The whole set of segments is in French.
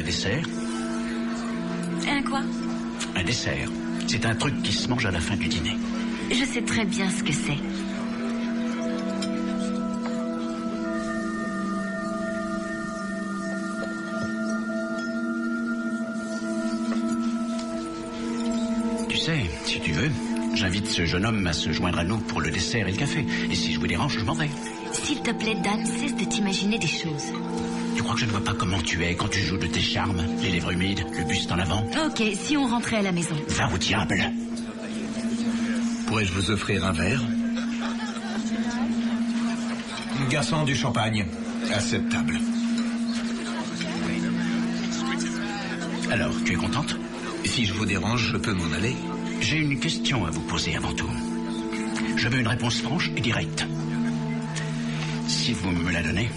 dessert? Un quoi? Un dessert. C'est un truc qui se mange à la fin du dîner. Je sais très bien ce que c'est. Tu sais, si tu veux, j'invite ce jeune homme à se joindre à nous pour le dessert et le café. Et si je vous dérange, je m'en vais. S'il te plaît, Dan, cesse de t'imaginer des choses. Tu crois que je ne vois pas comment tu es quand tu joues de tes charmes? Les lèvres humides, le buste en avant. Ok, si on rentrait à la maison. Va au diable! Pourrais-je vous offrir un verre? Garçon, du champagne. À cette table. Alors, tu es contente? Si je vous dérange, je peux m'en aller? J'ai une question à vous poser avant tout. Je veux une réponse franche et directe. Si vous me la donnez,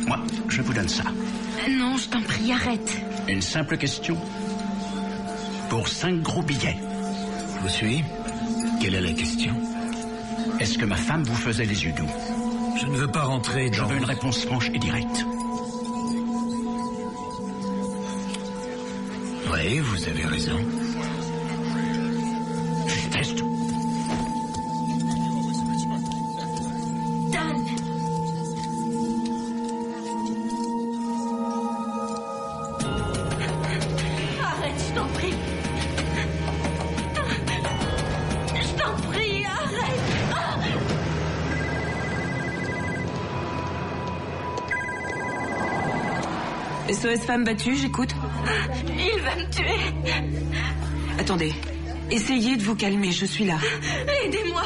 moi, je vous donne ça. Non, je t'en prie, arrête. Une simple question. Pour 5 gros billets. Vous suis? Quelle est la question? Est-ce que ma femme vous faisait les yeux doux? Je ne veux pas rentrer dans... Je veux une réponse franche et directe. Oui, vous avez raison. Je déteste. Dan! Arrête, je t'en prie. Je t'en prie, arrête. SOS femme battue, j'écoute. Il va me tuer. Attendez, essayez de vous calmer, je suis là. Aidez-moi.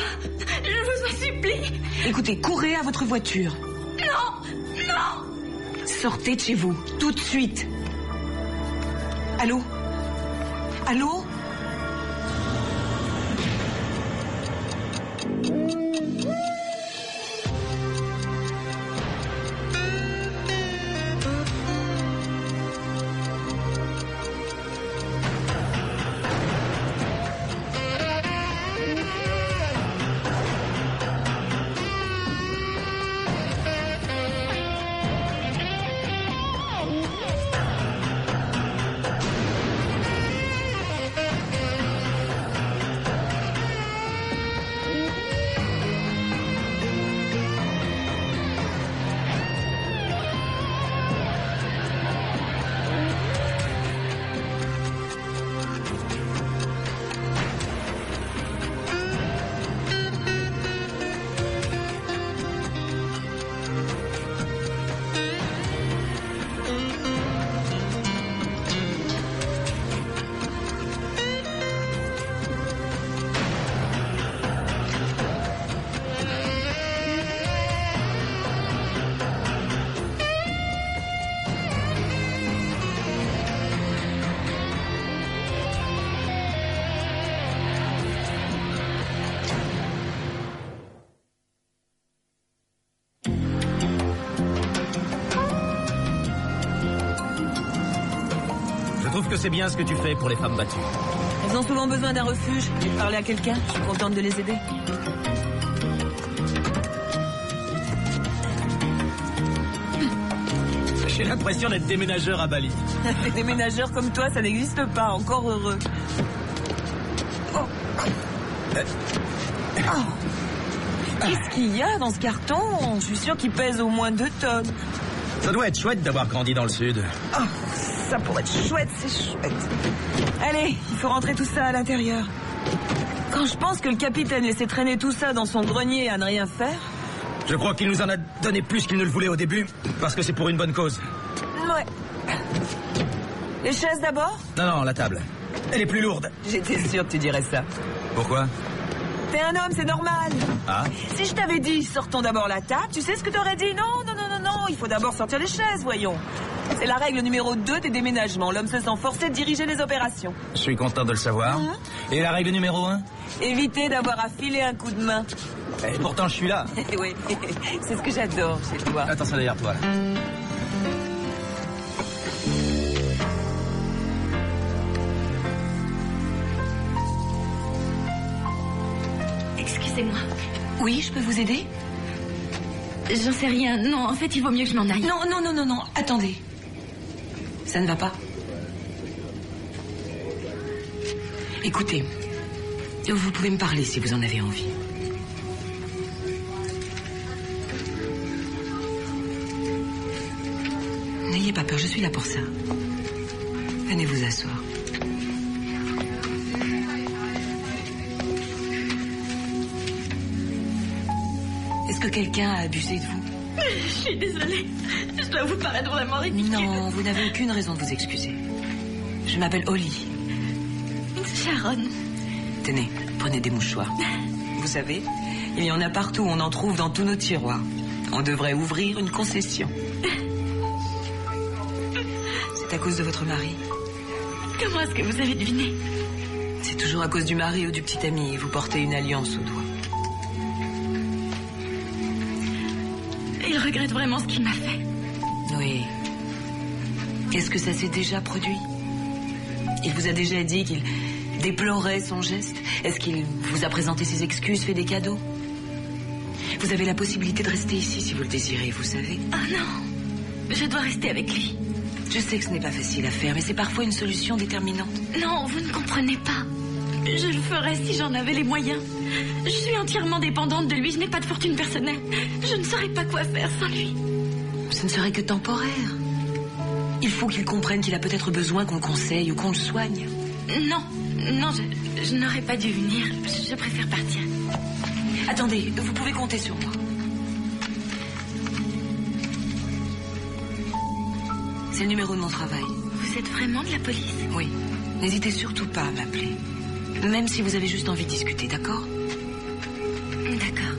Je vous en supplie. Écoutez, courez à votre voiture. Non, non. Sortez de chez vous, tout de suite. Allô? Allô? Je trouve que c'est bien ce que tu fais pour les femmes battues. Elles ont souvent besoin d'un refuge. Tu veux parler à quelqu'un? Je suis contente de les aider. J'ai l'impression d'être déménageur à Bali. Les déménageurs comme toi, ça n'existe pas. Encore heureux. Qu'est-ce qu'il y a dans ce carton? Je suis sûre qu'il pèse au moins 2 tonnes. Ça doit être chouette d'avoir grandi dans le sud. Oh, ça pourrait être chouette, c'est chouette. Allez, il faut rentrer tout ça à l'intérieur. Quand je pense que le capitaine laissait traîner tout ça dans son grenier à ne rien faire... Je crois qu'il nous en a donné plus qu'il ne le voulait au début, parce que c'est pour une bonne cause. Ouais. Les chaises d'abord? Non, la table. Elle est plus lourde. J'étais sûre que tu dirais ça. Pourquoi? T'es un homme, c'est normal. Ah? Si je t'avais dit, sortons d'abord la table, tu sais ce que t'aurais dit? Non, il faut d'abord sortir les chaises, voyons. C'est la règle numéro 2 des déménagements. L'homme se sent forcé de diriger les opérations. Je suis content de le savoir. Et la règle numéro 1? Éviter d'avoir à filer un coup de main. Et pourtant, je suis là. Oui, c'est ce que j'adore chez toi. Attention derrière toi, là. Excusez-moi. Oui, je peux vous aider? J'en sais rien. Non, en fait, il vaut mieux que je m'en aille. Non. Attendez. Ça ne va pas? Écoutez, vous pouvez me parler si vous en avez envie. N'ayez pas peur, je suis là pour ça. Venez vous asseoir. Est-ce que quelqu'un a abusé de vous? Je suis désolée. Je dois vous paraître vraiment ridicule. Non, vous n'avez aucune raison de vous excuser. Je m'appelle Holly. Sharon. Tenez, prenez des mouchoirs. Vous savez, il y en a partout, on en trouve dans tous nos tiroirs. On devrait ouvrir une concession. C'est à cause de votre mari. Comment est-ce que vous avez deviné? C'est toujours à cause du mari ou du petit ami. Vous portez une alliance au doigt. Il regrette vraiment ce qu'il m'a fait. Oui. Est-ce que ça s'est déjà produit? Il vous a déjà dit qu'il déplorait son geste? Est-ce qu'il vous a présenté ses excuses, fait des cadeaux? Vous avez la possibilité de rester ici si vous le désirez, vous savez. Oh non, je dois rester avec lui. Je sais que ce n'est pas facile à faire, mais c'est parfois une solution déterminante. Non, vous ne comprenez pas. Je le ferais si j'en avais les moyens. Je suis entièrement dépendante de lui, je n'ai pas de fortune personnelle. Je ne saurais pas quoi faire sans lui. Ce ne serait que temporaire. Il faut qu'il comprenne qu'il a peut-être besoin qu'on le conseille ou qu'on le soigne. Non, non, je n'aurais pas dû venir. Je préfère partir. Attendez, vous pouvez compter sur moi. C'est le numéro de mon travail. Vous êtes vraiment de la police? Oui. N'hésitez surtout pas à m'appeler. Même si vous avez juste envie de discuter, d'accord? D'accord.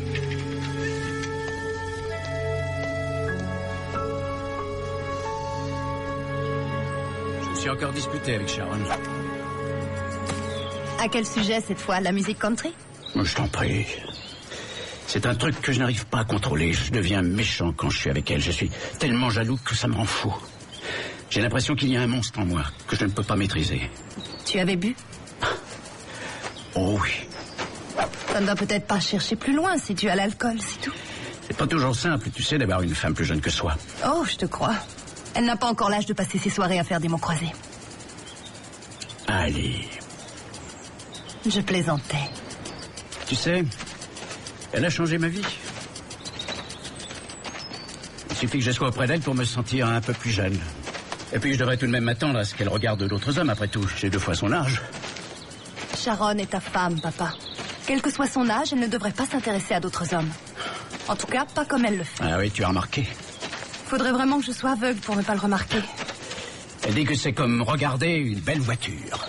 Je me suis encore disputé avec Sharon. À quel sujet cette fois? La musique country? Je t'en prie. C'est un truc que je n'arrive pas à contrôler. Je deviens méchant quand je suis avec elle. Je suis tellement jaloux que ça me rend fou. J'ai l'impression qu'il y a un monstre en moi que je ne peux pas maîtriser. Tu avais bu? Oh oui. Ça ne va peut-être pas chercher plus loin si tu as l'alcool, c'est tout. C'est pas toujours simple, tu sais, d'avoir une femme plus jeune que soi. Oh, je te crois. Elle n'a pas encore l'âge de passer ses soirées à faire des mots croisés. Allez. Je plaisantais. Tu sais, elle a changé ma vie. Il suffit que je sois auprès d'elle pour me sentir un peu plus jeune. Et puis je devrais tout de même m'attendre à ce qu'elle regarde d'autres hommes, après tout. J'ai 2 fois son âge. Sharon est ta femme, papa. Quel que soit son âge, elle ne devrait pas s'intéresser à d'autres hommes. En tout cas, pas comme elle le fait. Ah oui, tu as remarqué. Faudrait vraiment que je sois aveugle pour ne pas le remarquer. Elle dit que c'est comme regarder une belle voiture.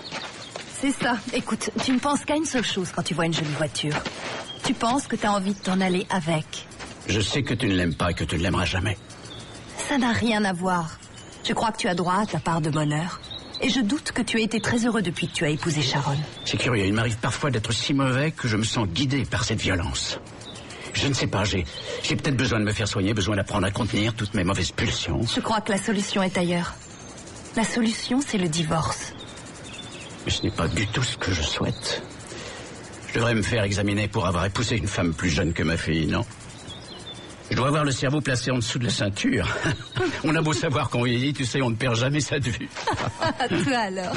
C'est ça. Écoute, tu ne penses qu'à une seule chose quand tu vois une jolie voiture. Tu penses que tu as envie de t'en aller avec. Je sais que tu ne l'aimes pas et que tu ne l'aimeras jamais. Ça n'a rien à voir. Je crois que tu as droit à ta part de bonheur. Et je doute que tu aies été très heureux depuis que tu as épousé Sharon. C'est curieux, il m'arrive parfois d'être si mauvais que je me sens guidé par cette violence. Je ne sais pas, j'ai peut-être besoin de me faire soigner, besoin d'apprendre à contenir toutes mes mauvaises pulsions. Je crois que la solution est ailleurs. La solution, c'est le divorce. Mais ce n'est pas du tout ce que je souhaite. Je devrais me faire examiner pour avoir épousé une femme plus jeune que ma fille, non? Je dois avoir le cerveau placé en dessous de la ceinture. On a beau savoir qu'on vieillit, tu sais, on ne perd jamais ça de vue. Toi alors.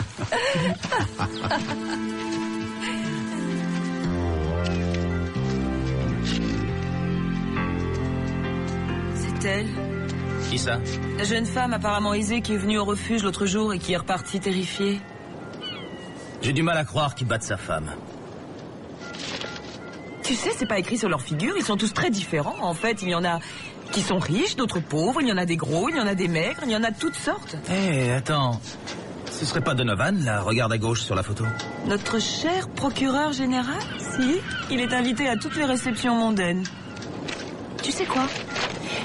C'est elle. Qui ça? La jeune femme apparemment aisée qui est venue au refuge l'autre jour et qui est repartie terrifiée. J'ai du mal à croire qu'il batte sa femme. Tu sais, c'est pas écrit sur leur figure, ils sont tous très différents. En fait, il y en a qui sont riches, d'autres pauvres, il y en a des gros, il y en a des maigres, il y en a de toutes sortes. Eh, attends. Ce serait pas Donovan, là? Regarde à gauche sur la photo. Notre cher procureur général? Si, il est invité à toutes les réceptions mondaines. Tu sais quoi?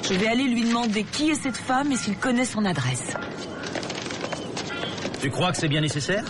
Je vais aller lui demander qui est cette femme et s'il connaît son adresse. Tu crois que c'est bien nécessaire?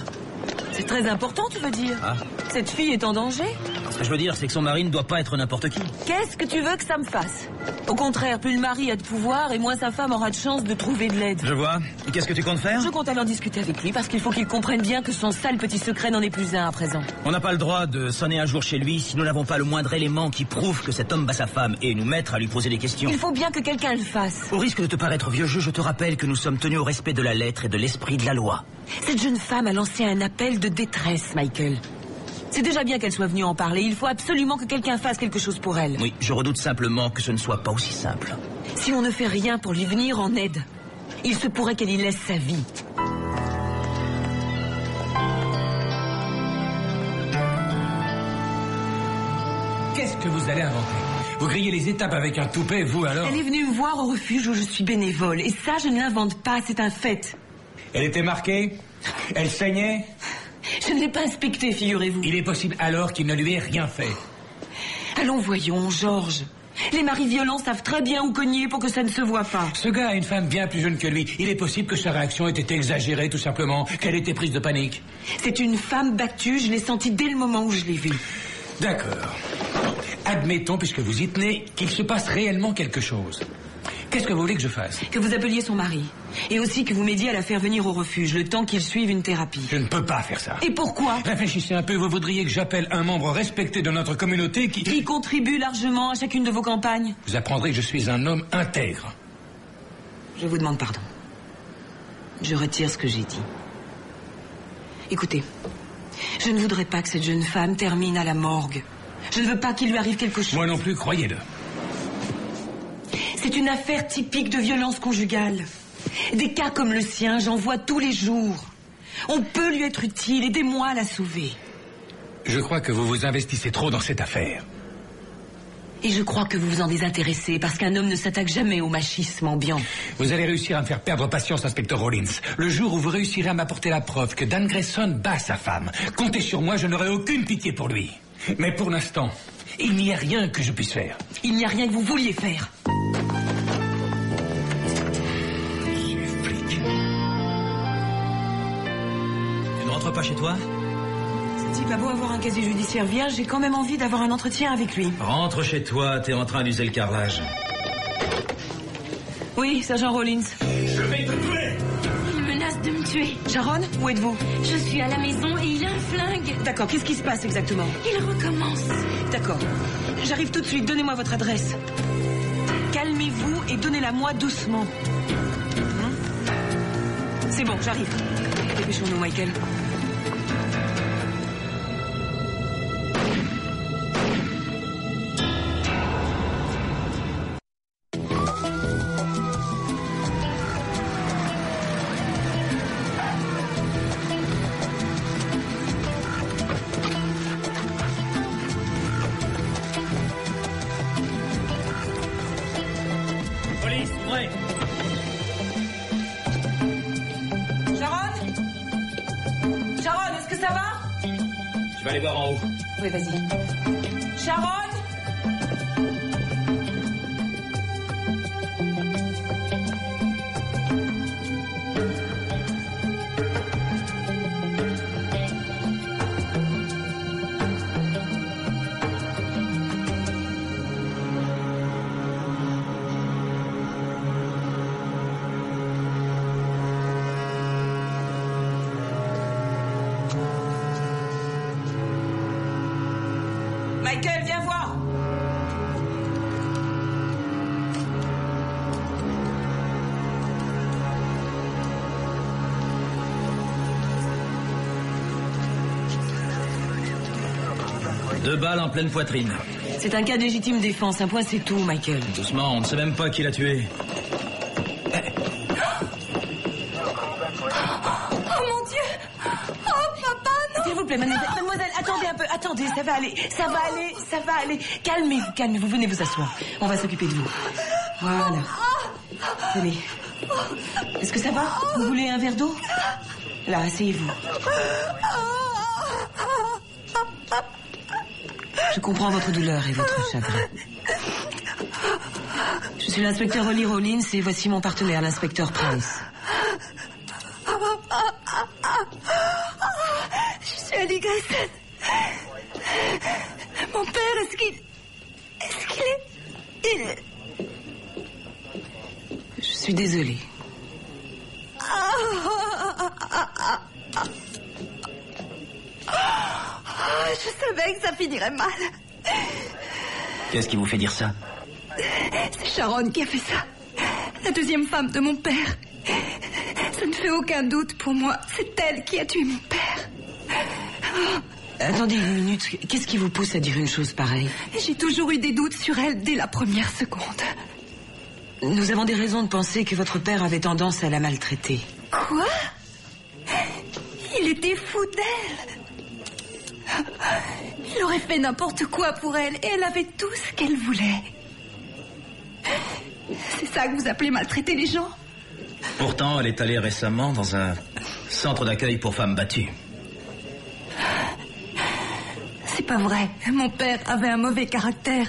C'est très important, tu veux dire? Ah. Cette fille est en danger? Ce que je veux dire, c'est que son mari ne doit pas être n'importe qui. Qu'est-ce que tu veux que ça me fasse? Au contraire, plus le mari a de pouvoir et moins sa femme aura de chance de trouver de l'aide. Je vois. Et qu'est-ce que tu comptes faire? Je compte aller en discuter avec lui parce qu'il faut qu'il comprenne bien que son sale petit secret n'en est plus un à présent. On n'a pas le droit de sonner un jour chez lui si nous n'avons pas le moindre élément qui prouve que cet homme bat sa femme et nous mettre à lui poser des questions. Il faut bien que quelqu'un le fasse. Au risque de te paraître vieux jeu, je te rappelle que nous sommes tenus au respect de la lettre et de l'esprit de la loi. Cette jeune femme a lancé un appel de détresse, Michael. C'est déjà bien qu'elle soit venue en parler. Il faut absolument que quelqu'un fasse quelque chose pour elle. Oui, je redoute simplement que ce ne soit pas aussi simple. Si on ne fait rien pour lui venir en aide, il se pourrait qu'elle y laisse sa vie. Qu'est-ce que vous allez inventer? Vous grillez les étapes avec un toupet, vous alors? Elle est venue me voir au refuge où je suis bénévole. Et ça, je ne l'invente pas, c'est un fait. Elle était marquée? Elle saignait? Je ne l'ai pas inspectée, figurez-vous. Il est possible alors qu'il ne lui ait rien fait. Allons, voyons, Georges. Les maris violents savent très bien où cogner pour que ça ne se voit pas. Ce gars a une femme bien plus jeune que lui. Il est possible que sa réaction ait été exagérée, tout simplement, qu'elle était prise de panique. C'est une femme battue, je l'ai sentie dès le moment où je l'ai vue. D'accord. Admettons, puisque vous y tenez, qu'il se passe réellement quelque chose. Qu'est-ce que vous voulez que je fasse? Que vous appeliez son mari. Et aussi que vous m'aidiez à la faire venir au refuge, le temps qu'il suive une thérapie. Je ne peux pas faire ça. Et pourquoi? Réfléchissez un peu, vous voudriez que j'appelle un membre respecté de notre communauté qui contribue largement à chacune de vos campagnes. Vous apprendrez que je suis un homme intègre. Je vous demande pardon. Je retire ce que j'ai dit. Écoutez, je ne voudrais pas que cette jeune femme termine à la morgue. Je ne veux pas qu'il lui arrive quelque chose. Moi non plus, croyez-le. C'est une affaire typique de violence conjugale. Des cas comme le sien, j'en vois tous les jours. On peut lui être utile, aidez-moi à la sauver. Je crois que vous vous investissez trop dans cette affaire. Et je crois que vous vous en désintéressez, parce qu'un homme ne s'attaque jamais au machisme ambiant. Vous allez réussir à me faire perdre patience, inspecteur Rollins. Le jour où vous réussirez à m'apporter la preuve que Dan Grayson bat sa femme, comptez sur moi, je n'aurai aucune pitié pour lui. Mais pour l'instant, il n'y a rien que je puisse faire. Il n'y a rien que vous vouliez faire. Tu ne rentres pas chez toi? Ce type a beau avoir un casier judiciaire vierge, j'ai quand même envie d'avoir un entretien avec lui. Rentre chez toi, t'es en train d'user le carrelage. Oui, sergent Rollins. Je vais te tuer! Il menace de me tuer. Sharon, où êtes-vous? Je suis à la maison et il a un flingue. D'accord, qu'est-ce qui se passe exactement? Il recommence. D'accord. J'arrive tout de suite, donnez-moi votre adresse. Calmez-vous et donnez-la moi doucement. C'est bon, j'arrive. Dépêchons-nous, Michael. Police, ouais. Sharon, est-ce que ça va? Je vais aller voir en haut. Oui, vas-y. Sharon? Michael, viens voir. Deux balles en pleine poitrine. C'est un cas de légitime défense, un point c'est tout, Michael. Doucement, on ne sait même pas qui l'a tué. Oh mon Dieu! Oh papa, non! S'il vous plaît, mademoiselle, attendez un peu, attendez, ça va aller, ça va aller, ça va aller. Calmez-vous, calmez-vous, venez vous asseoir. On va s'occuper de vous. Voilà. Tenez. Est-ce que ça va? Vous voulez un verre d'eau? Là, asseyez-vous. Je comprends votre douleur et votre chagrin. Je suis l'inspecteur Holly Rollins et voici mon partenaire, l'inspecteur Price. Je suis Ellie Grayson. suis désolée. Je savais que ça finirait mal. Qu'est-ce qui vous fait dire ça? C'est Sharon qui a fait ça. La deuxième femme de mon père. Ça ne fait aucun doute pour moi. C'est elle qui a tué mon père. Attendez une minute. Qu'est-ce qui vous pousse à dire une chose pareille? J'ai toujours eu des doutes sur elle dès la première seconde. Nous avons des raisons de penser que votre père avait tendance à la maltraiter. Quoi? Il était fou d'elle. Il aurait fait n'importe quoi pour elle et elle avait tout ce qu'elle voulait. C'est ça que vous appelez maltraiter les gens? Pourtant, elle est allée récemment dans un centre d'accueil pour femmes battues. C'est pas vrai. Mon père avait un mauvais caractère.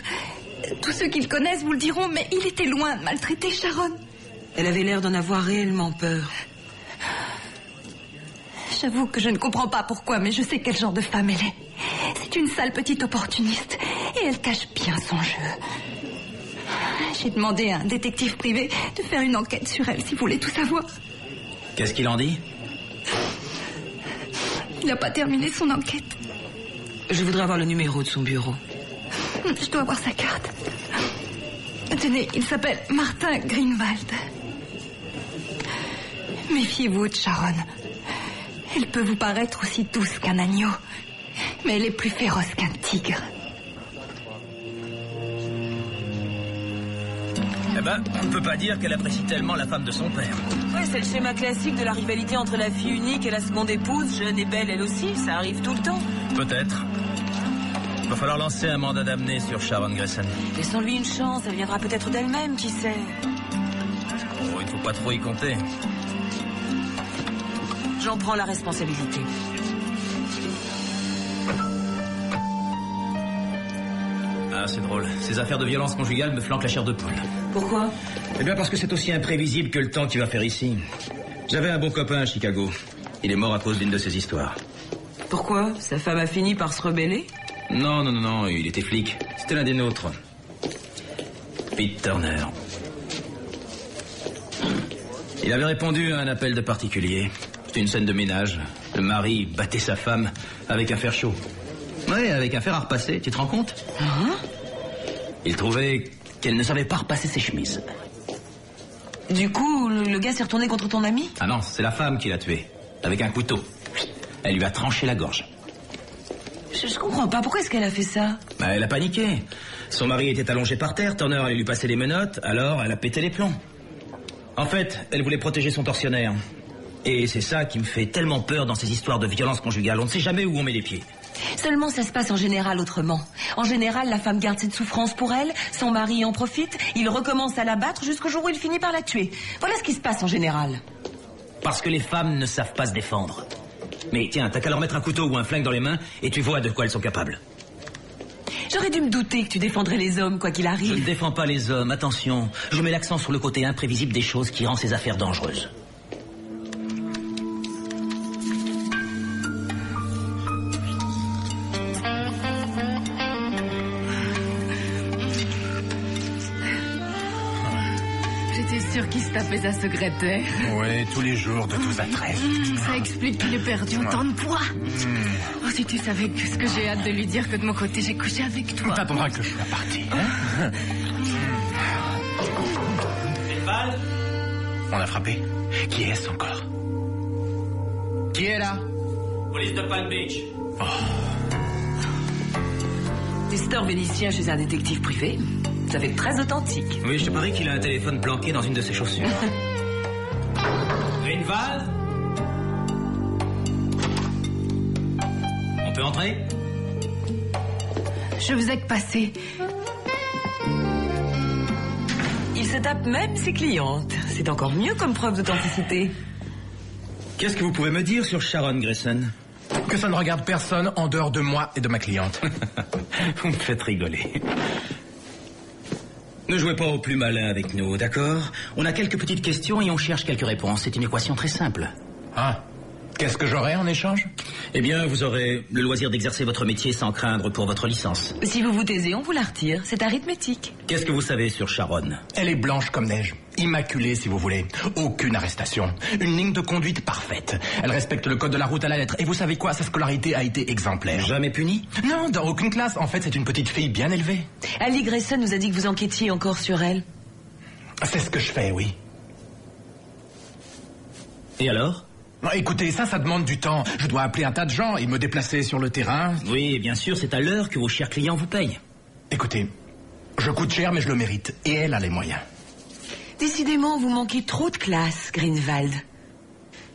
Tous ceux qui le connaissent vous le diront, mais il était loin de maltraiter Sharon. Elle avait l'air d'en avoir réellement peur. J'avoue que je ne comprends pas pourquoi, mais je sais quel genre de femme elle est. C'est une sale petite opportuniste et elle cache bien son jeu. J'ai demandé à un détective privé de faire une enquête sur elle s'il voulait tout savoir. Qu'est-ce qu'il en dit? Il n'a pas terminé son enquête. Je voudrais avoir le numéro de son bureau. Je dois avoir sa carte. Tenez, il s'appelle Martin Greenwald. Méfiez-vous de Sharon. Elle peut vous paraître aussi douce qu'un agneau, mais elle est plus féroce qu'un tigre. Eh ben, on ne peut pas dire qu'elle apprécie tellement la femme de son père. Ouais, c'est le schéma classique de la rivalité entre la fille unique et la seconde épouse, jeune et belle elle aussi, ça arrive tout le temps. Peut-être. Il va falloir lancer un mandat d'amener sur Sharon Grayson. Laissons-lui une chance, elle viendra peut-être d'elle-même, qui sait. Oh, il ne faut pas trop y compter. J'en prends la responsabilité. Ah, c'est drôle. Ces affaires de violence conjugale me flanquent la chair de poule. Pourquoi? Eh bien, parce que c'est aussi imprévisible que le temps qu'il va faire ici. J'avais un bon copain à Chicago. Il est mort à cause d'une de ces histoires. Pourquoi? Sa femme a fini par se rebeller? Non, il était flic. C'était l'un des nôtres. Pete Turner. Il avait répondu à un appel de particulier. C'était une scène de ménage. Le mari battait sa femme avec un fer chaud. Ouais, avec un fer à repasser, tu te rends compte? Il trouvait qu'elle ne savait pas repasser ses chemises. Du coup, le gars s'est retourné contre ton ami? Ah non, c'est la femme qui l'a tué. Avec un couteau. Elle lui a tranché la gorge. Je comprends pas, pourquoi est-ce qu'elle a fait ça? Bah, elle a paniqué. Son mari était allongé par terre, Turner allait lui passer les menottes, alors elle a pété les plombs. En fait, elle voulait protéger son tortionnaire. Et c'est ça qui me fait tellement peur dans ces histoires de violence conjugale. On ne sait jamais où on met les pieds. Seulement, ça se passe en général autrement. En général, la femme garde cette souffrance pour elle, son mari en profite, il recommence à la battre jusqu'au jour où il finit par la tuer. Voilà ce qui se passe en général. Parce que les femmes ne savent pas se défendre. Mais tiens, t'as qu'à leur mettre un couteau ou un flingue dans les mains et tu vois de quoi elles sont capables. J'aurais dû me douter que tu défendrais les hommes, quoi qu'il arrive. Je ne défends pas les hommes, attention. Je mets l'accent sur le côté imprévisible des choses qui rend ces affaires dangereuses. Sûr qu'il se tapait sa secrétaire. Oui, tous les jours, de 12 à 13. Ça explique qu'il ait perdu autant de poids. Oh, si tu savais que ce que j'ai hâte de lui dire que de mon côté, j'ai couché avec toi. T'attendras que je sois parti. Hein? On a frappé. Qui est-ce encore? Qui est là? Police de Palm Beach. Testeur vénitien chez un détective privé. Ça fait très authentique. Oui, je te parie qu'il a un téléphone planqué dans une de ses chaussures. Greenwald? On peut entrer? Je faisais que passer. Il se tape même ses clientes. C'est encore mieux comme preuve d'authenticité. Qu'est-ce que vous pouvez me dire sur Sharon Grayson? Que ça ne regarde personne en dehors de moi et de ma cliente. Vous me faites rigoler. Ne jouez pas au plus malin avec nous, d'accord? On a quelques petites questions et on cherche quelques réponses. C'est une équation très simple. Ah, Qu'est-ce que j'aurai en échange? Eh bien, vous aurez le loisir d'exercer votre métier sans craindre pour votre licence. Si vous vous taisez, on vous la retire. C'est arithmétique. Qu'est-ce que vous savez sur Sharon? Elle est blanche comme neige. Immaculée, si vous voulez. Aucune arrestation. Une ligne de conduite parfaite. Elle respecte le code de la route à la lettre. Et vous savez quoi? Sa scolarité a été exemplaire. Jamais punie? Non, dans aucune classe. En fait, c'est une petite fille bien élevée. Ali Grayson nous a dit que vous enquêtiez encore sur elle. C'est ce que je fais, oui. Et alors? Écoutez, ça demande du temps. Je dois appeler un tas de gens et me déplacer sur le terrain. Oui, bien sûr, c'est à l'heure que vos chers clients vous payent. Écoutez, je coûte cher, mais je le mérite. Et elle a les moyens. Décidément, vous manquez trop de classe, Greenwald.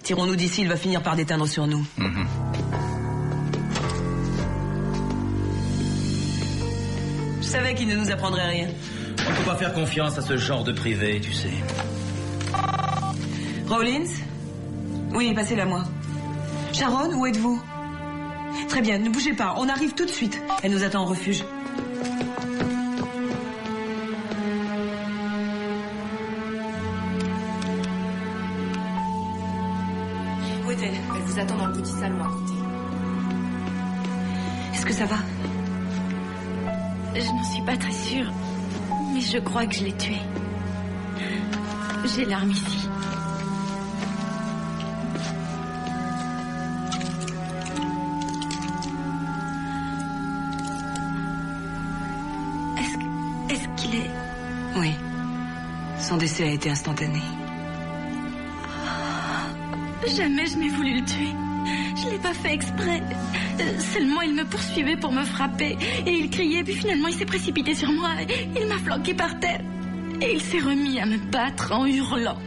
Tirons-nous d'ici, il va finir par déteindre sur nous. Je savais qu'il ne nous apprendrait rien. On ne peut pas faire confiance à ce genre de privé, tu sais. Rollins? Oui, passez-la moi. Sharon, où êtes-vous? Très bien, ne bougez pas, on arrive tout de suite. Elle nous attend au refuge. Où est-elle? Elle vous attend dans le petit salon à côté. Est-ce que ça va? Je n'en suis pas très sûre, mais je crois que je l'ai tuée. J'ai l'arme ici. Est-ce qu'il est... Oui. Son décès a été instantané. Jamais je n'ai voulu le tuer. Je l'ai pas fait exprès. Seulement, il me poursuivait pour me frapper. Et il criait, puis finalement, il s'est précipité sur moi. Il m'a flanqué par terre. Et il s'est remis à me battre en hurlant.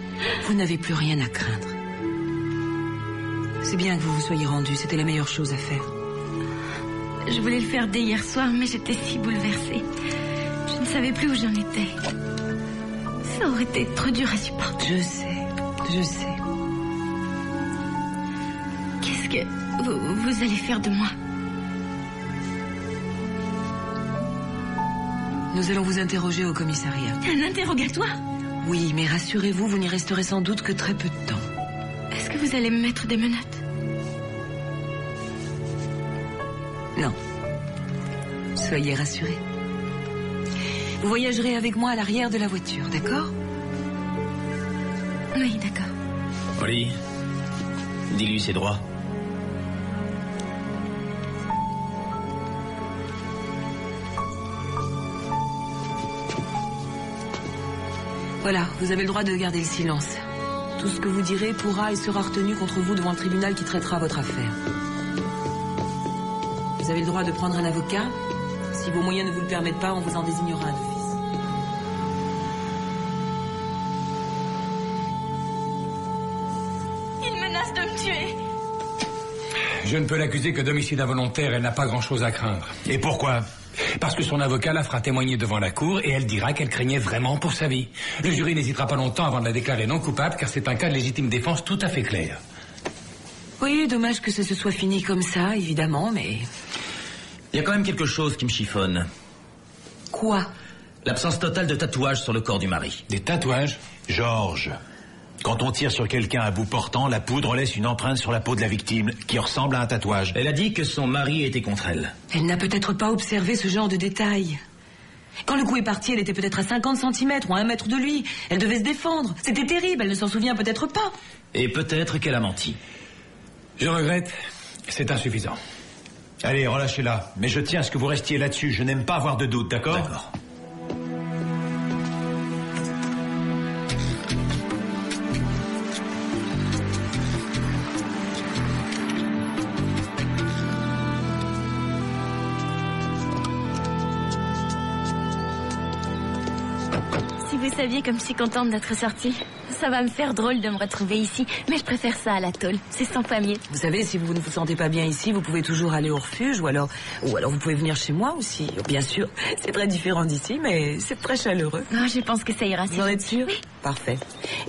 Vous n'avez plus rien à craindre. C'est bien que vous vous soyez rendu. C'était la meilleure chose à faire. Je voulais le faire dès hier soir, mais j'étais si bouleversée. Je ne savais plus où j'en étais. Ça aurait été trop dur à supporter. Je sais. Qu'est-ce que vous allez faire de moi? Nous allons vous interroger au commissariat. Un interrogatoire? Oui, mais rassurez-vous, vous n'y resterez sans doute que très peu de temps. Est-ce que vous allez me mettre des menottes? Non. Soyez rassurés. Vous voyagerez avec moi à l'arrière de la voiture, d'accord? Oui, d'accord. Holly, dis-lui ses droits. Voilà, vous avez le droit de garder le silence. Tout ce que vous direz pourra et sera retenu contre vous devant le tribunal qui traitera votre affaire. Vous avez le droit de prendre un avocat. Si vos moyens ne vous le permettent pas, on vous en désignera un d'office. Il menace de me tuer. Je ne peux l'accuser que d'homicide involontaire. Elle n'a pas grand-chose à craindre. Et pourquoi? Parce que son avocat la fera témoigner devant la cour et elle dira qu'elle craignait vraiment pour sa vie. Le jury n'hésitera pas longtemps avant de la déclarer non coupable car c'est un cas de légitime défense tout à fait clair. Oui, dommage que ce se soit fini comme ça, évidemment, mais... Il y a quand même quelque chose qui me chiffonne. Quoi? L'absence totale de tatouages sur le corps du mari. Des tatouages? Georges, quand on tire sur quelqu'un à bout portant, la poudre laisse une empreinte sur la peau de la victime qui ressemble à un tatouage. Elle a dit que son mari était contre elle. Elle n'a peut-être pas observé ce genre de détails. Quand le coup est parti, elle était peut-être à 50 cm ou à 1 mètre de lui. Elle devait se défendre. C'était terrible, elle ne s'en souvient peut-être pas. Et peut-être qu'elle a menti. Je regrette, c'est insuffisant. Allez, relâchez-la. Mais je tiens à ce que vous restiez là-dessus. Je n'aime pas avoir de doute, d'accord? D'accord. Si vous saviez comme je suis contente d'être sortie. Ça va me faire drôle de me retrouver ici, mais je préfère ça à la tôle. C'est 100 fois mieux. Vous savez, si vous ne vous sentez pas bien ici, vous pouvez toujours aller au refuge ou alors vous pouvez venir chez moi aussi. Bien sûr, c'est très différent d'ici, mais c'est très chaleureux. Non, je pense que ça ira. Vous en êtes sûr? Oui. Parfait.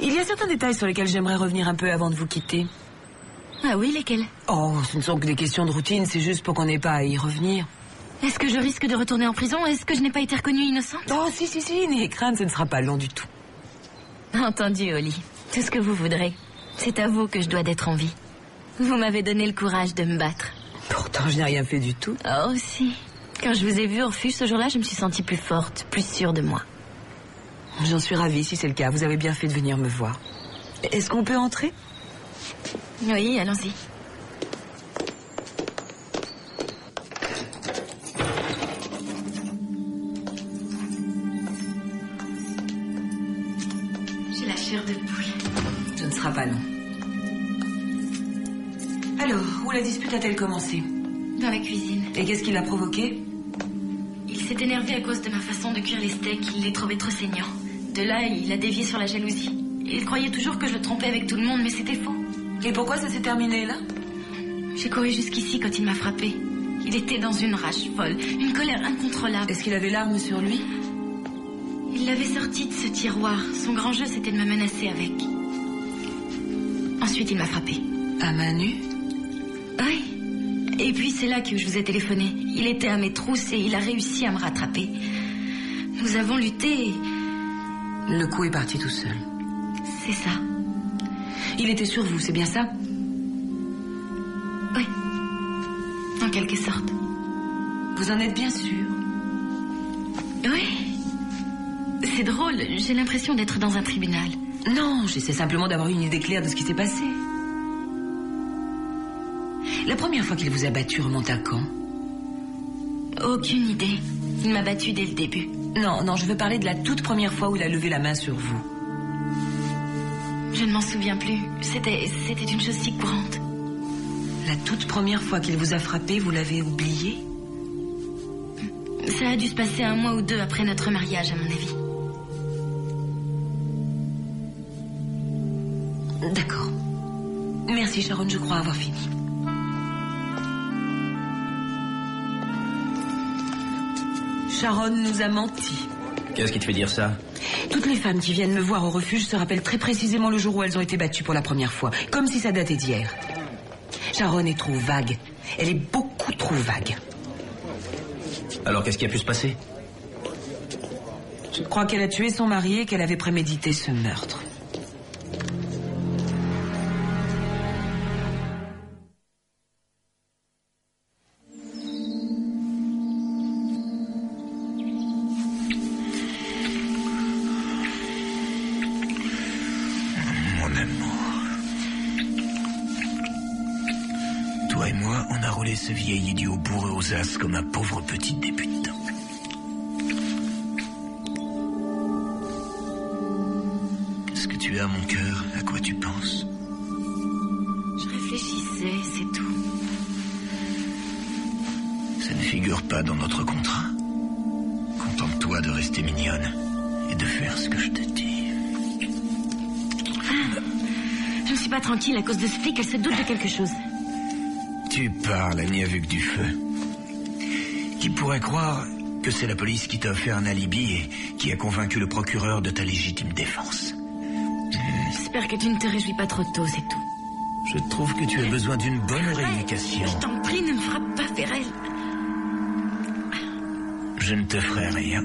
Il y a certains détails sur lesquels j'aimerais revenir un peu avant de vous quitter. Ah oui, lesquels? Oh, ce ne sont que des questions de routine, c'est juste pour qu'on n'ait pas à y revenir. Est-ce que je risque de retourner en prison? Est-ce que je n'ai pas été reconnue innocente? Oh, si, n'ayez crainte, ce ne sera pas long du tout. Entendu, Holly. Tout ce que vous voudrez. C'est à vous que je dois d'être en vie. Vous m'avez donné le courage de me battre. Pourtant, je n'ai rien fait du tout. Oh, si. Quand je vous ai vu au refuge ce jour-là, je me suis sentie plus forte, plus sûre de moi. J'en suis ravie si c'est le cas. Vous avez bien fait de venir me voir. Est-ce qu'on peut entrer? Oui, allons-y. J'ai la chair de poule. Ce ne sera pas long. Alors, où la dispute a-t-elle commencé? Dans la cuisine. Et qu'est-ce qui l'a provoqué? Il s'est énervé à cause de ma façon de cuire les steaks. Il les trouvait trop saignants. De là, il a dévié sur la jalousie. Il croyait toujours que je le trompais avec tout le monde, mais c'était faux. Et pourquoi ça s'est terminé là? J'ai couru jusqu'ici quand il m'a frappé. Il était dans une rage folle, une colère incontrôlable. Est-ce qu'il avait l'arme sur lui? Il l'avait sortie de ce tiroir. Son grand jeu, c'était de me menacer avec. Ensuite, il m'a frappé. À main nue? Oui. Et puis, c'est là que je vous ai téléphoné. Il était à mes trousses et il a réussi à me rattraper. Nous avons lutté et... Le coup est parti tout seul. C'est ça. Il était sur vous, c'est bien ça? Oui. En quelque sorte. Vous en êtes bien sûr? Oui. C'est drôle, j'ai l'impression d'être dans un tribunal. Non, j'essaie simplement d'avoir une idée claire de ce qui s'est passé. La première fois qu'il vous a battu remonte à quand? Aucune idée. Il m'a battu dès le début. Non, je veux parler de la toute première fois où il a levé la main sur vous. Je ne m'en souviens plus. C'était une chose si courante. La toute première fois qu'il vous a frappé, vous l'avez oublié? Ça a dû se passer 1 mois ou 2 après notre mariage, à mon avis. D'accord. Merci, Sharon, je crois avoir fini. Sharon nous a menti. Qu'est-ce qui te fait dire ça? Toutes les femmes qui viennent me voir au refuge se rappellent très précisément le jour où elles ont été battues pour la première fois, comme si ça datait d'hier. Sharon est trop vague. Elle est beaucoup trop vague. Alors qu'est-ce qui a pu se passer? Je crois qu'elle a tué son mari et qu'elle avait prémédité ce meurtre. Ce vieil idiot bourré aux as comme un pauvre petit débutant. Est-ce que tu as mon cœur? À quoi tu penses? Je réfléchissais, c'est tout. Ça ne figure pas dans notre contrat. Contente-toi de rester mignonne et de faire ce que je te dis. Je ne suis pas tranquille à cause de ce flic, elle se doute de quelque chose. Tu parles, elle n'y a vu que du feu. Qui pourrait croire que c'est la police qui t'a offert un alibi et qui a convaincu le procureur de ta légitime défense? J'espère que tu ne te réjouis pas trop tôt, c'est tout. Je trouve que tu as besoin d'une bonne rééducation. Je t'en prie, ne me frappe pas, Ferrel. Je ne te ferai rien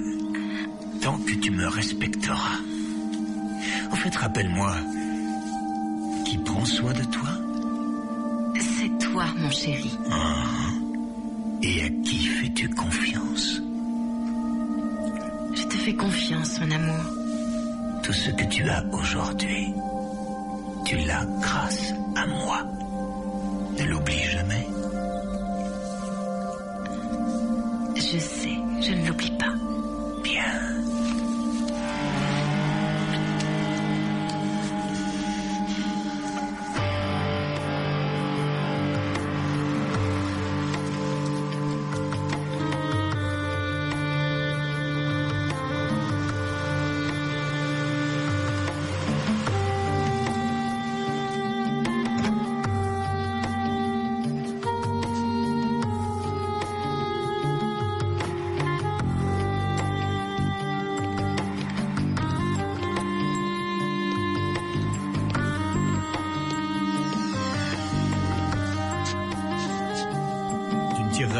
tant que tu me respecteras. En fait, rappelle-moi, qui prend soin de toi? C'est toi, mon chéri. Et à qui fais-tu confiance? Je te fais confiance, mon amour. Tout ce que tu as aujourd'hui, tu l'as grâce à moi. Ne l'oublie jamais. Je sais, je ne l'oublie pas. Bien.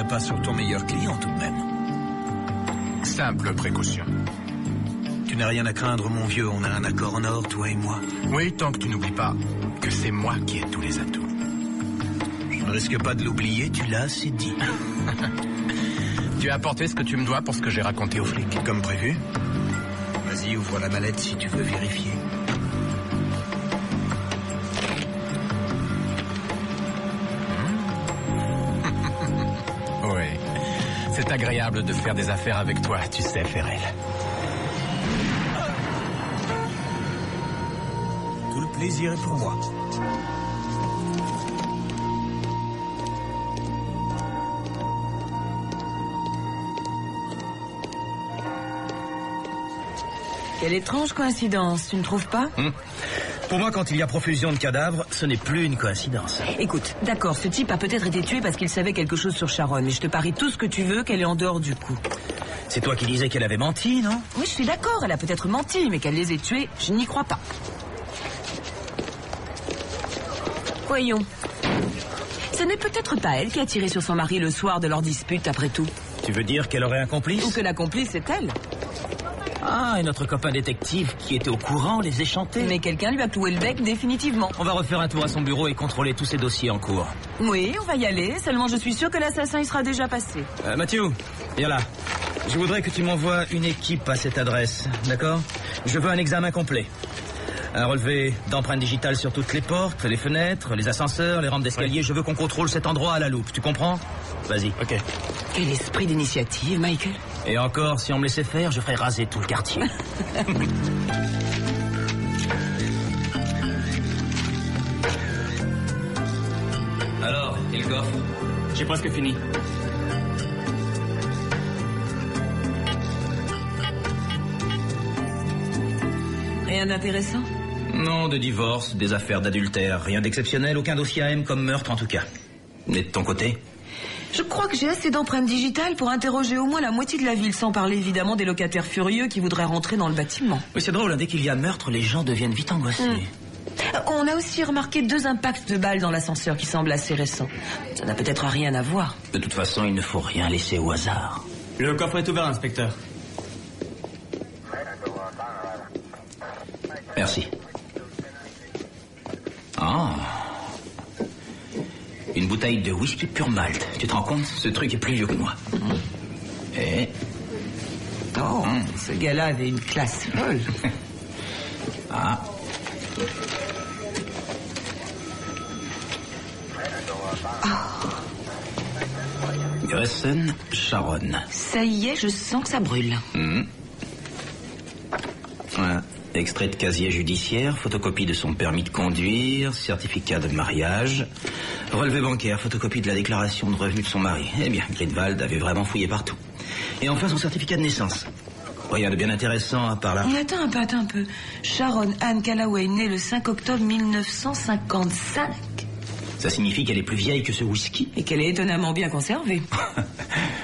Pas sur ton meilleur client tout de même. Simple précaution. Tu n'as rien à craindre, mon vieux. On a un accord en or, toi et moi. Oui, tant que tu n'oublies pas que c'est moi qui ai tous les atouts. ne risques pas de l'oublier, tu l'as assez dit. Tu as apporté ce que tu me dois pour ce que j'ai raconté aux flics. Comme prévu. Vas-y, ouvre la mallette si tu veux vérifier. Oui. C'est agréable de faire des affaires avec toi, tu sais, Ferrell. Tout le plaisir est pour moi. Quelle étrange coïncidence, tu ne trouves pas? Pour moi, quand il y a profusion de cadavres, ce n'est plus une coïncidence. Écoute, d'accord, ce type a peut-être été tué parce qu'il savait quelque chose sur Sharon, mais je te parie tout ce que tu veux qu'elle est en dehors du coup. C'est toi qui disais qu'elle avait menti, non? Oui, je suis d'accord, elle a peut-être menti, mais qu'elle les ait tués, je n'y crois pas. Voyons. Ce n'est peut-être pas elle qui a tiré sur son mari le soir de leur dispute, après tout. Tu veux dire qu'elle aurait un complice? Ou que la complice est elle. Ah, et notre copain détective qui était au courant les échantait. Mais quelqu'un lui a cloué le bec définitivement. On va refaire un tour à son bureau et contrôler tous ses dossiers en cours. Oui, on va y aller, seulement je suis sûre que l'assassin y sera déjà passé. Mathieu, viens là. Je voudrais que tu m'envoies une équipe à cette adresse, d'accord? Je veux un examen complet. Un relevé d'empreintes digitales sur toutes les portes, les fenêtres, les ascenseurs, les rampes d'escalier. Oui. Je veux qu'on contrôle cet endroit à la loupe, tu comprends? Vas-y. Ok. Quel esprit d'initiative, Michael. Et encore, si on me laissait faire, je ferais raser tout le quartier. Alors, et le coffre? J'ai presque fini. Rien d'intéressant? Non, de divorce, des affaires d'adultère, rien d'exceptionnel, aucun dossier à M comme meurtre en tout cas. Et de ton côté? Je crois que j'ai assez d'empreintes digitales pour interroger au moins la moitié de la ville, sans parler évidemment des locataires furieux qui voudraient rentrer dans le bâtiment. Oui, c'est drôle, hein, dès qu'il y a meurtre, les gens deviennent vite angoissés. On a aussi remarqué 2 impacts de balles dans l'ascenseur qui semblent assez récents. Ça n'a peut-être rien à voir. De toute façon, il ne faut rien laisser au hasard. Le coffre est ouvert, inspecteur. Merci. Ah. Une bouteille de whisky pur malt. Tu te rends compte? Ce truc est plus vieux que moi. Et... Oh, ce gars-là avait une classe folle. Ah. Grayson Sharon. Ça y est, je sens que ça brûle. Voilà. Extrait de casier judiciaire, photocopie de son permis de conduire, certificat de mariage, relevé bancaire, photocopie de la déclaration de revenus de son mari. Eh bien, Gridwald avait vraiment fouillé partout. Et enfin, son certificat de naissance. Rien de bien intéressant à part là. Attends un peu. Sharon Ann Callaway, née le 5 octobre 1955. Ça signifie qu'elle est plus vieille que ce whisky. Et qu'elle est étonnamment bien conservée.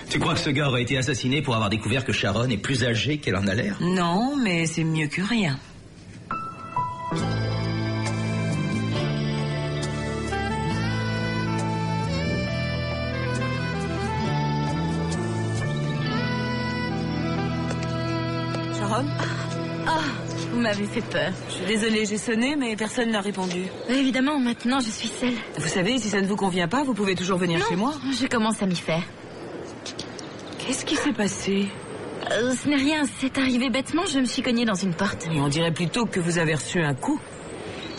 Tu crois que ce gars aurait été assassiné pour avoir découvert que Sharon est plus âgée qu'elle en a l'air? Non, mais c'est mieux que rien. Sharon? Vous m'avez fait peur. Je suis désolée, j'ai sonné, mais personne n'a répondu. Évidemment, maintenant je suis seule. Vous savez, si ça ne vous convient pas, vous pouvez toujours venir chez moi. Je commence à m'y faire. Qu'est-ce qui s'est passé? Ce n'est rien, c'est arrivé bêtement, je me suis cognée dans une porte. Et on dirait plutôt que vous avez reçu un coup.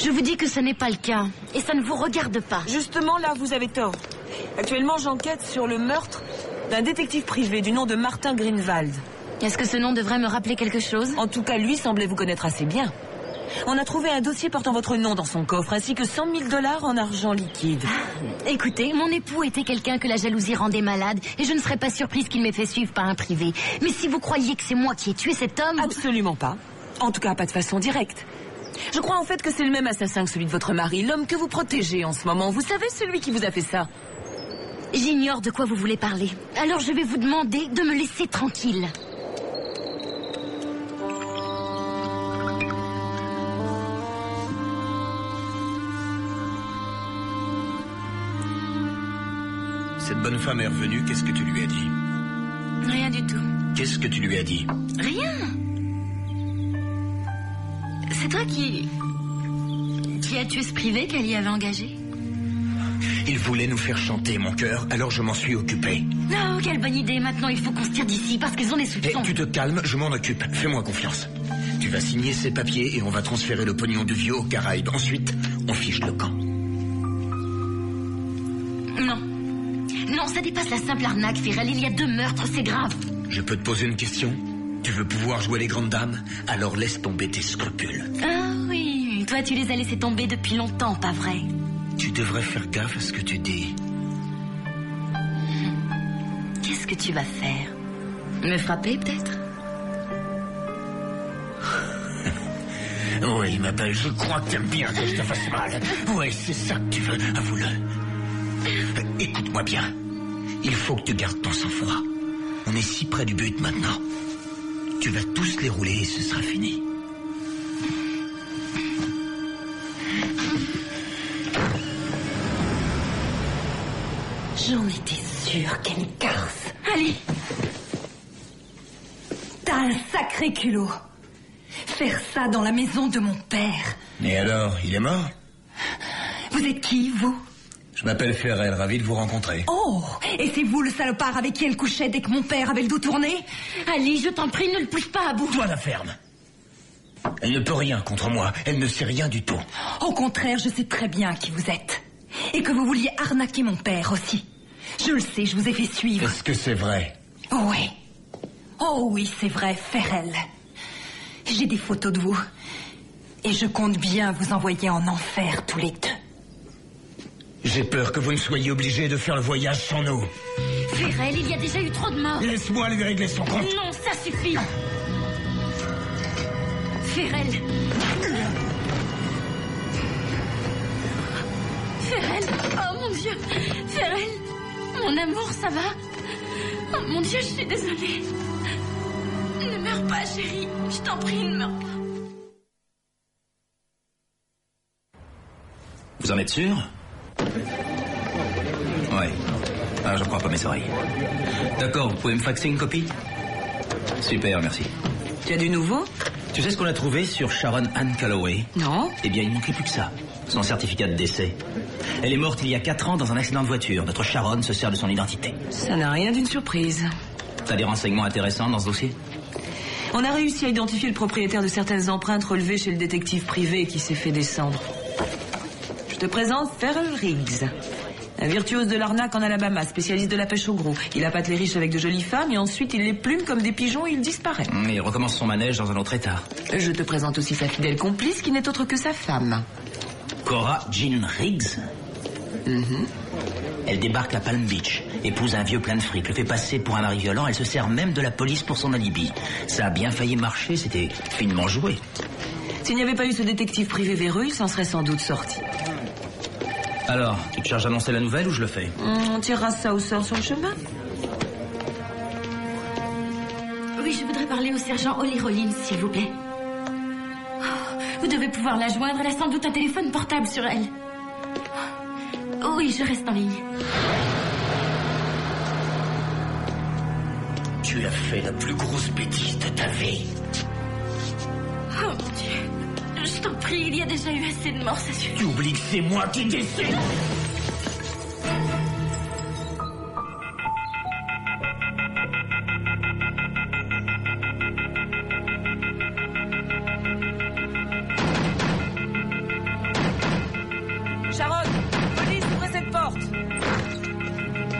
Je vous dis que ce n'est pas le cas, et ça ne vous regarde pas. Justement, là, vous avez tort. Actuellement, j'enquête sur le meurtre d'un détective privé du nom de Martin Greenwald. Est-ce que ce nom devrait me rappeler quelque chose? En tout cas, lui semblait vous connaître assez bien. On a trouvé un dossier portant votre nom dans son coffre, ainsi que 100 000 $ en argent liquide. Écoutez, mon époux était quelqu'un que la jalousie rendait malade, et je ne serais pas surprise qu'il m'ait fait suivre par un privé. Mais si vous croyez que c'est moi qui ai tué cet homme... Absolument pas. En tout cas, pas de façon directe. Je crois en fait que c'est le même assassin que celui de votre mari, l'homme que vous protégez en ce moment. Vous savez, celui qui vous a fait ça. J'ignore de quoi vous voulez parler. Alors je vais vous demander de me laisser tranquille. Cette bonne femme est revenue, qu'est-ce que tu lui as dit? Rien du tout. Qu'est-ce que tu lui as dit? Rien. C'est toi qui as tué ce privé qu'elle y avait engagé? Il voulait nous faire chanter, mon cœur, alors je m'en suis occupé. Oh, quelle bonne idée. Maintenant, il faut qu'on se tire d'ici parce qu'ils ont des soupçons. Tu te calmes, je m'en occupe. Fais-moi confiance. Tu vas signer ces papiers et on va transférer le pognon du vieux aux Caraïbes. Ensuite, on fiche le camp. Non. Non, ça dépasse la simple arnaque, Firel. Il y a 2 meurtres, c'est grave. Je peux te poser une question? Tu veux pouvoir jouer les grandes dames? Alors laisse tomber tes scrupules. Ah oui, toi tu les as laissés tomber depuis longtemps, pas vrai? Tu devrais faire gaffe à ce que tu dis. Qu'est-ce que tu vas faire? Me frapper, peut-être? Oui, ma belle, je crois que t'aimes bien que je te fasse mal. Oui, c'est ça que tu veux, avoue-le. Écoute-moi bien. Il faut que tu gardes ton sang-froid. On est si près du but maintenant. Tu vas tous les rouler et ce sera fini. J'en étais sûre, Kenkars. Allez. T'as un sacré culot. Faire ça dans la maison de mon père. Et alors, il est mort? Vous êtes qui, vous? Je m'appelle Ferrel, ravi de vous rencontrer. Oh, et c'est vous le salopard avec qui elle couchait dès que mon père avait le dos tourné? Ali, je t'en prie, ne le pousse pas à bout. Toi, la ferme. Elle ne peut rien contre moi. Elle ne sait rien du tout. Au contraire, je sais très bien qui vous êtes. Et que vous vouliez arnaquer mon père aussi. Je le sais, je vous ai fait suivre. Est-ce que c'est vrai? Oui. Oh oui, c'est vrai, Ferrel. J'ai des photos de vous. Et je compte bien vous envoyer en enfer tous les 2. J'ai peur que vous ne soyez obligés de faire le voyage sans nous. Ferrel, il y a déjà eu trop de morts. Laisse-moi lui régler son compte. Non, ça suffit. Ferrel. Ferrel. Oh mon Dieu. Ferrel. Mon amour, ça va? Oh mon Dieu, je suis désolée. Ne meurs pas, chérie. Je t'en prie, ne meurs pas. Vous en êtes sûr? Ouais. Ah, je crois pas mes oreilles. D'accord, vous pouvez me faxer une copie? Super, merci. Tu as du nouveau? Tu sais ce qu'on a trouvé sur Sharon Ann Calloway? Non. Eh bien, il ne manquait plus que ça. Son certificat de décès. Elle est morte il y a 4 ans dans un accident de voiture. Notre Sharon se sert de son identité. Ça n'a rien d'une surprise. T'as des renseignements intéressants dans ce dossier? On a réussi à identifier le propriétaire de certaines empreintes relevées chez le détective privé qui s'est fait descendre. Je te présente Ferrel Riggs. Un virtuose de l'arnaque en Alabama, spécialiste de la pêche au gros. Il appâte les riches avec de jolies femmes et ensuite il les plume comme des pigeons et il disparaît. Il recommence son manège dans un autre état. Je te présente aussi sa fidèle complice qui n'est autre que sa femme. Cora Jean Riggs. Elle débarque à Palm Beach, épouse un vieux plein de fric, le fait passer pour un mari violent, elle se sert même de la police pour son alibi. Ça a bien failli marcher, c'était finement joué. S'il n'y avait pas eu ce détective privé véreux, il s'en serait sans doute sorti. Alors, tu te charges d'annoncer la nouvelle ou je le fais? On tirera ça au sort sur le chemin. Oui, je voudrais parler au sergent Holly Rollins, s'il vous plaît. Oh, vous devez pouvoir la joindre, elle a sans doute un téléphone portable sur elle. Oh, oui, je reste en ligne. Tu as fait la plus grosse bêtise de ta vie. Oh mon Dieu. Je t'en prie, il y a déjà eu assez de morts, ça suffit. Tu oublies que c'est moi qui décide. Sharon, police, ouvrez cette porte.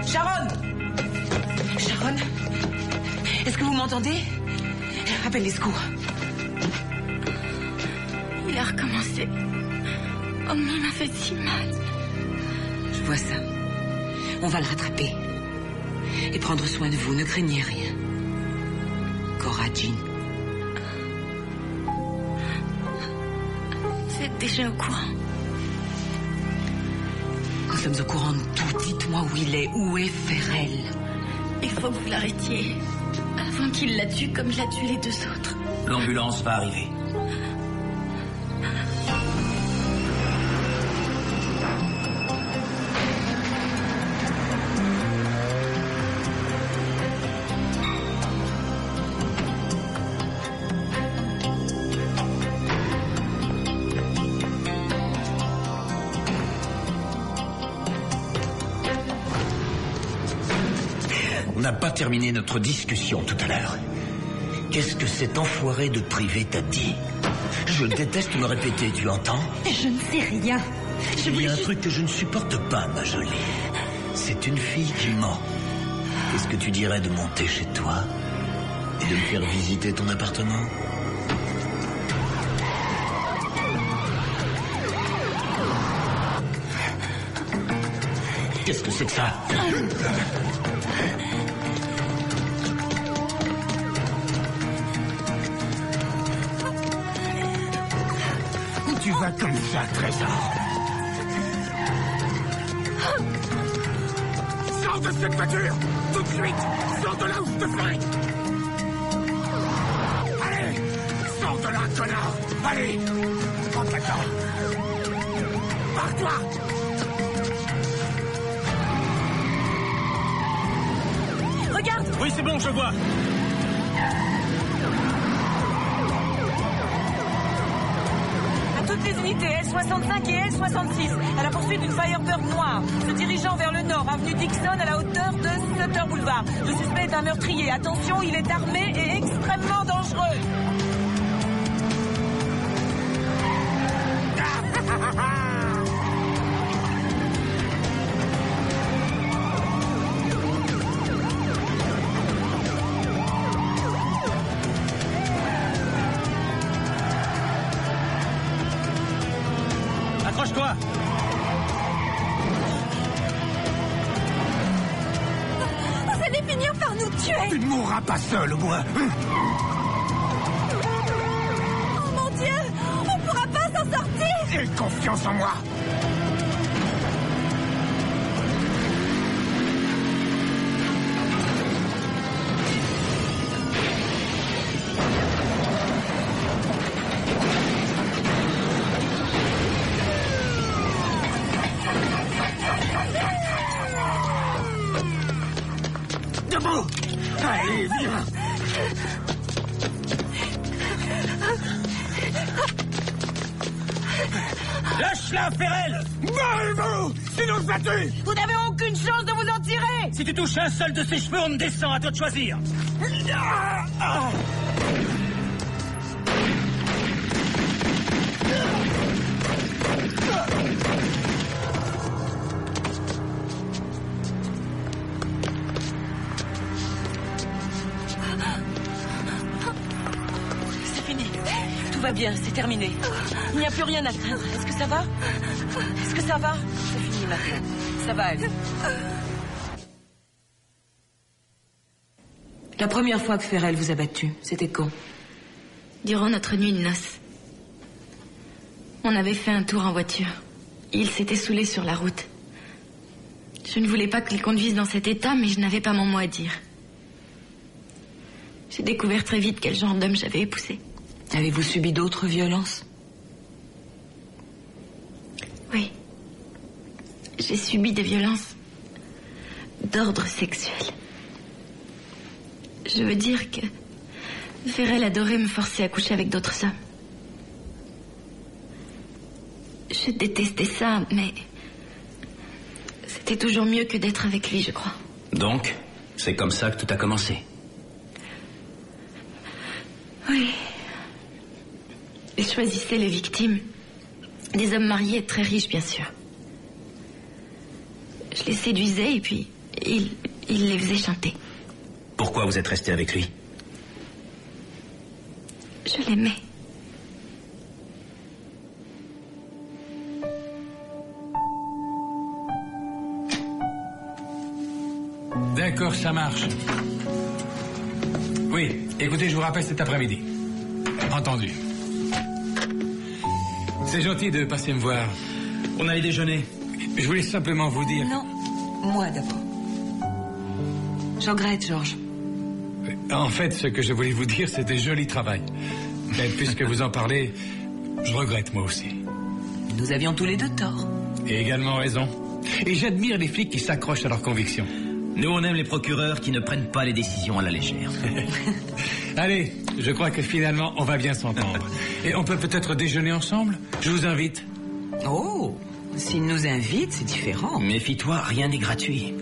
Sharon. Sharon, est-ce que vous m'entendez? Appelle les secours. Il a recommencé. Oh, mais il m'a fait si mal. Je vois ça. On va le rattraper. Et prendre soin de vous, ne craignez rien. Cora Jean. Vous êtes déjà au courant? Nous sommes au courant de tout. Dites-moi où il est. Où est Ferrel? Il faut que vous l'arrêtiez. Avant qu'il la tue comme il a tué les 2 autres. L'ambulance va arriver. n'a pas terminé notre discussion tout à l'heure. Qu'est-ce que cet enfoiré de privé t'a dit? Je déteste me répéter, tu entends? Je ne sais rien. Il y a un truc que je ne supporte pas, ma jolie. C'est une fille qui ment. Qu'est-ce que tu dirais de monter chez toi et de me faire visiter ton appartement? Qu'est-ce que c'est que ça? Où tu vas comme ça, Trésor? Sors de cette voiture! Tout de suite! Sors de là où je te ferai! Allez! Sors de là, connard! Allez! Prends ta corde! Pars-toi! Regarde! Oui, c'est bon, je vois. À toutes les unités, L65 et L66, à la poursuite d'une Firebird noire, se dirigeant vers le nord, avenue Dixon, à la hauteur de Sutter Boulevard. Le suspect est un meurtrier. Attention, il est armé et extrêmement dangereux. Accroche-toi! Vous allez finir par nous tuer. Tu ne mourras pas seul, au moins. Oh mon Dieu, on pourra pas s'en sortir. Aie confiance en moi. Debout! Allez, viens! Lâche-la, Ferrel! Barrez-vous! Sinon je la tue! Vous n'avez aucune chance de vous en tirer! Si tu touches un seul de ses cheveux, on me descend, à toi de choisir. C'est fini. Tout va bien, c'est terminé. Il n'y a plus rien à craindre. Est-ce que ça va? Est-ce que ça va? C'est fini maintenant. Ça va aller. La première fois que Ferrel vous a battu, c'était quand? Durant notre nuit de noces. On avait fait un tour en voiture. Il s'était saoulé sur la route. Je ne voulais pas qu'il conduise dans cet état, mais je n'avais pas mon mot à dire. J'ai découvert très vite quel genre d'homme j'avais épousé. Avez-vous subi d'autres violences? Oui. J'ai subi des violences d'ordre sexuel. Je veux dire que Ferrel adorait me forcer à coucher avec d'autres hommes. Je détestais ça, mais c'était toujours mieux que d'être avec lui, je crois. Donc, c'est comme ça que tout a commencé. Oui. Il choisissait les victimes. Des hommes mariés très riches, bien sûr. Je les séduisais et puis il les faisait chanter. Pourquoi vous êtes resté avec lui? Je l'aimais. D'accord, ça marche. Oui, écoutez, je vous rappelle cet après-midi. Entendu. C'est gentil de passer me voir. On allait déjeuner. Je voulais simplement vous dire... Non, moi d'abord. Je regrette, Georges. En fait, ce que je voulais vous dire, c'était joli travail. Mais puisque vous en parlez, je regrette moi aussi. Nous avions tous les deux tort. Et également raison. Et j'admire les flics qui s'accrochent à leurs convictions. Nous, on aime les procureurs qui ne prennent pas les décisions à la légère. Allez, je crois que finalement, on va bien s'entendre. Et on peut peut-être déjeuner ensemble? Je vous invite. Oh, s'il nous invite, c'est différent. Méfie-toi, rien n'est gratuit.